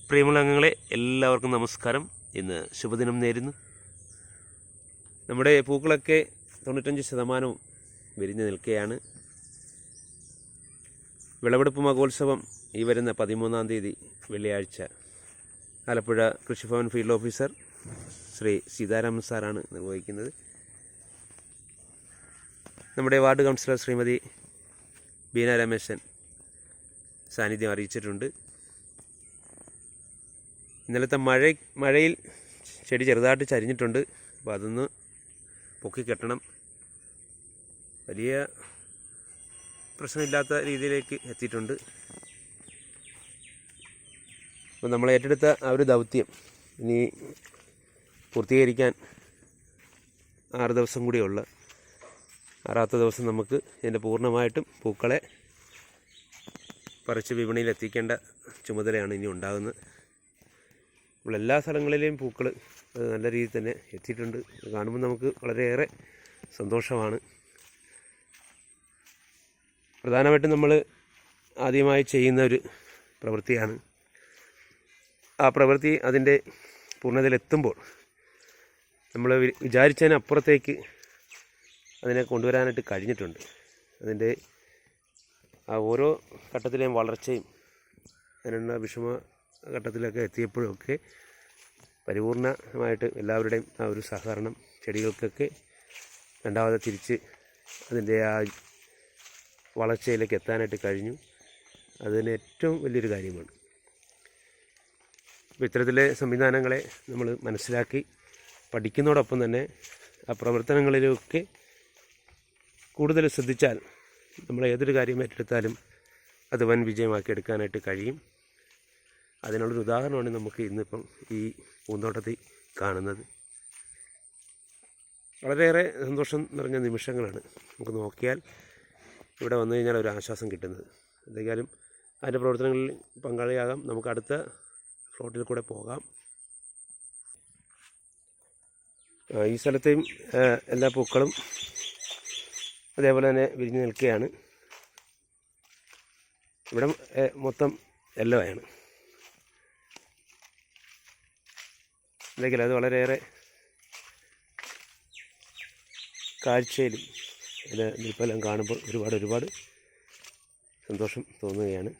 പ്രിയമുള്ള അംഗങ്ങളെ, എല്ലാവർക്കും നമസ്കാരം. ഇന്ന് ശുഭദിനം നേരുന്നു. നമ്മുടെ പൂക്കളൊക്കെ 95% വിരിഞ്ഞു നിൽക്കുകയാണ്. വിളവെടുപ്പ് മഹോത്സവം ഈ വരുന്ന 13-ാം തീയതി വെള്ളിയാഴ്ച ആലപ്പുഴ കൃഷിഭവൻ ഫീൽഡ് ഓഫീസർ ശ്രീ സീതാരാമൻ സാറാണ് നിർവഹിക്കുന്നത്. നമ്മുടെ വാർഡ് കൗൺസിലർ ശ്രീമതി ബീന രമേശൻ സാന്നിധ്യം അറിയിച്ചിട്ടുണ്ട്. ഇന്നലത്തെ മഴയിൽ ചെടി ചെറുതായിട്ട് ചരിഞ്ഞിട്ടുണ്ട്. അപ്പോൾ അതൊന്ന് പൊക്കിക്കെട്ടണം. വലിയ പ്രശ്നമില്ലാത്ത രീതിയിലേക്ക് എത്തിയിട്ടുണ്ട്. അപ്പോൾ നമ്മൾ ഏറ്റെടുത്ത ആ ഒരു ദൗത്യം ഇനി പൂർത്തീകരിക്കാൻ 6 ദിവസം കൂടിയുള്ള 6ാമത്തെ ദിവസം നമുക്ക് ഇതിൻ്റെ പൂർണ്ണമായിട്ടും പൂക്കളെ പറിച്ച് വിപണിയിൽ എത്തിക്കേണ്ട ചുമതലയാണ് ഇനി ഉണ്ടാകുന്നത്. നമ്മൾ എല്ലാ സ്ഥലങ്ങളിലെയും പൂക്കൾ നല്ല രീതിയിൽ തന്നെ എത്തിയിട്ടുണ്ട്. കാണുമ്പോൾ നമുക്ക് വളരെയേറെ സന്തോഷമാണ്. പ്രധാനമായിട്ടും നമ്മൾ ആദ്യമായി ചെയ്യുന്ന ഒരു പ്രവൃത്തിയാണ്. ആ പ്രവൃത്തി അതിൻ്റെ പൂർണ്ണതയിലെത്തുമ്പോൾ നമ്മൾ വിചാരിച്ചതിനപ്പുറത്തേക്ക് അതിനെ കൊണ്ടുവരാനായിട്ട് കഴിഞ്ഞിട്ടുണ്ട്. അതിൻ്റെ ആ ഓരോ ഘട്ടത്തിലെയും വളർച്ചയും അതിനുള്ള വിഷമ ഘട്ടത്തിലൊക്കെ എത്തിയപ്പോഴൊക്കെ പരിപൂർണമായിട്ട് എല്ലാവരുടെയും ആ ഒരു സഹകരണം ചെടികൾക്കൊക്കെ രണ്ടാമത് തിരിച്ച് അതിൻ്റെ ആ വളർച്ചയിലേക്ക് എത്താനായിട്ട് കഴിഞ്ഞു. അതിന് ഏറ്റവും വലിയൊരു കാര്യമാണ്. അപ്പോൾ ഇത്തരത്തിലെ സംവിധാനങ്ങളെ നമ്മൾ മനസ്സിലാക്കി പഠിക്കുന്നതോടൊപ്പം തന്നെ ആ പ്രവർത്തനങ്ങളിലൊക്കെ കൂടുതൽ ശ്രദ്ധിച്ചാൽ നമ്മൾ ഏതൊരു കാര്യം ഏറ്റെടുത്താലും അത് വൻ വിജയമാക്കി എടുക്കാനായിട്ട് കഴിയും. അതിനുള്ളൊരു ഉദാഹരണമാണ് നമുക്ക് ഇന്നിപ്പം ഈ പൂന്തോട്ടത്തിൽ കാണുന്നത്. വളരെയേറെ സന്തോഷം നിറഞ്ഞ നിമിഷങ്ങളാണ് നമുക്ക് നോക്കിയാൽ ഇവിടെ വന്നു കഴിഞ്ഞാൽ ഒരു ആശ്വാസം കിട്ടുന്നത്. എന്തെങ്കിലും അതിൻ്റെ പ്രവർത്തനങ്ങളിൽ പങ്കാളിയാകാം. നമുക്ക് അടുത്ത ഫ്ലോട്ടിൽ കൂടെ പോകാം. ഈ സ്ഥലത്തെയും എല്ലാ പൂക്കളും അതേപോലെ തന്നെ വിരിഞ്ഞു നിൽക്കുകയാണ്. ഇവിടെ മൊത്തം യെല്ലോ ആണ്. എന്തെങ്കിലും അത് വളരെയേറെ കാഴ്ചയിലും അതിൻ്റെ നിൽപ്പെല്ലാം കാണുമ്പോൾ ഒരുപാട് സന്തോഷം തോന്നുകയാണ്.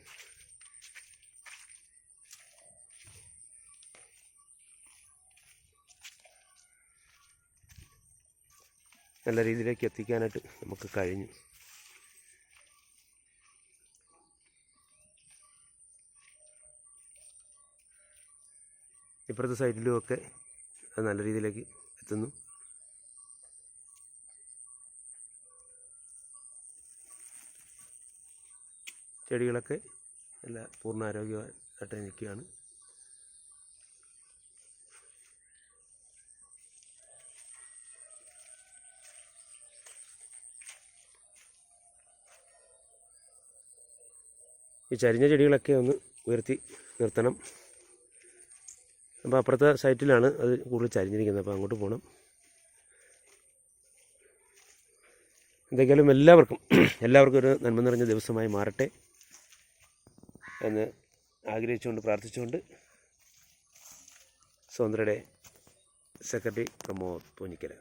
നല്ല രീതിയിലേക്ക് എത്തിക്കാനായിട്ട് നമുക്ക് കഴിഞ്ഞു. ഇപ്പുറത്തെ സൈഡിലുമൊക്കെ അത് നല്ല രീതിയിലേക്ക് എത്തുന്നു. ചെടികളൊക്കെ നല്ല പൂർണ്ണ ആരോഗ്യമായിട്ട് നിൽക്കുകയാണ്. ഈ ചരിഞ്ഞ ചെടികളൊക്കെ ഒന്ന് ഉയർത്തി നിർത്തണം. അപ്പോൾ അപ്പുറത്തെ സൈറ്റിലാണ് അത് കൂടുതൽ ചരിഞ്ഞിരിക്കുന്നത്. അപ്പോൾ അങ്ങോട്ട് പോകണം. എന്തെങ്കിലും എല്ലാവർക്കും ഒരു നന്മ നിറഞ്ഞ ദിവസമായി മാറട്ടെ എന്ന് ആഗ്രഹിച്ചുകൊണ്ട് പ്രാർത്ഥിച്ചുകൊണ്ട് സ്വതന്ത്രയുടെ സെക്രട്ടറി പ്രമോദ് പൂഞ്ഞിക്കര.